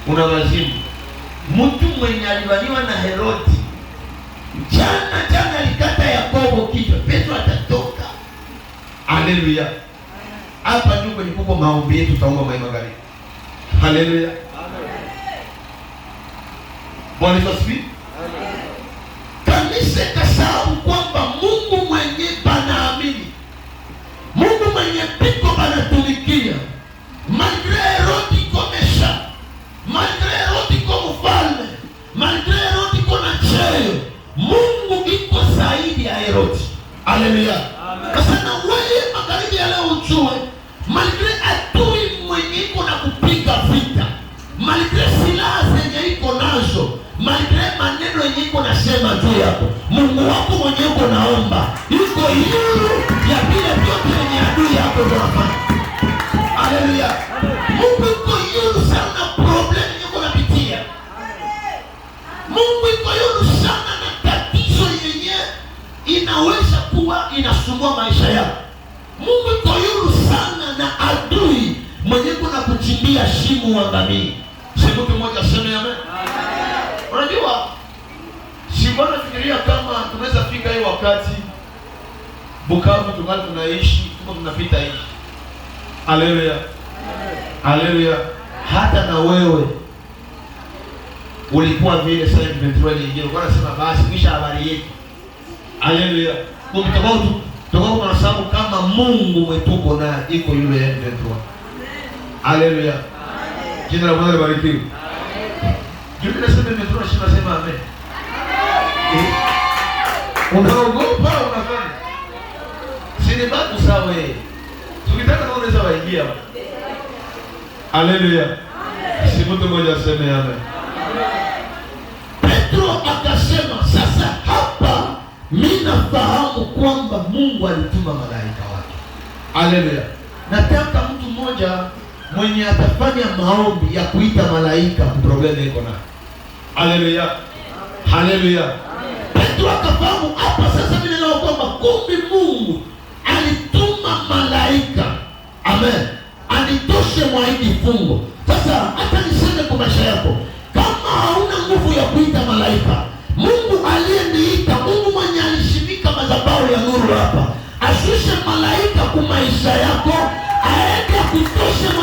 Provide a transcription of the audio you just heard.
una wazimu. Mtu mwenye alivaniwa na Herodi jana alikata Yakobo kichwa, Petro atatoka. Haleluya. Hapa ndio kwenye kuko maombi yetu, tutaomba magharibi. Haleluya. Bwana asifiwe. Kanisa kasahau kwamba Mungu mwenye banaamini, Mungu mwenye piko banatumikia, malgré Herodi komesha, malgré Herodi ko mfalme, malgré Herodi ko na cheo, Mungu iko zaidi ya Herodi. Haleluya. Sasa na wewe magharibi ya leo ujue, malgré adui mwenye iko na kupiga vita, malgré silaha zenye iko nazo, malgré maneno yenye iko nasema juu yako, Mungu wako mwenye uko naomba iko huru ya vile vyote yenye adui yako anafanya. Haleluya. Mungu iko huru sana problem yenye unapitia. Mungu iko huru sana na tatizo yenye inaweza kuwa inasumbua maisha yako. Mungu iko huru sana na adui mwenye kuna kuchimbia shimo uangamie. Siku moja aseme amen. Unajua, sibana fikiria kama tunaweza fika hii wakati Bukavu tungali tunaishi, tuko tunapita hivi. Haleluya. Haleluya. Hata na wewe ulikuwa vile sasa hivi petroli nyingine, kwa nasema basi kisha habari yetu. Haleluya. Kwa mtobautu tokao tunasababu kama Mungu mwetuko na iko yule M23. Haleluya. Jina la Bwana libarikiwe. Juu nasema M23 shina sema amen. Unaogopa unafanya. Sini bado sawa wewe. Tukitaka na unaweza waingia. Haleluya. Si mtu mmoja aseme amen. Petro akasema sasa hapa mimi nafahamu kwamba Mungu alituma malaika wake. Haleluya. Nataka mtu mmoja mwenye atafanya maombi ya kuita malaika problem iko na. Haleluya. Haleluya. Petro akafahamu hapa sasa mimi naona kwamba kumbe Mungu alituma malaika. Amen. Anitoshe mwaidi fungo. Sasa hata niseme kwa maisha yako, kama hauna nguvu ya kuita malaika, Mungu aliyeniita, Mungu mwenye alishimika madhabahu ya nuru hapa, ashushe malaika kwa maisha yako, aende kutoshe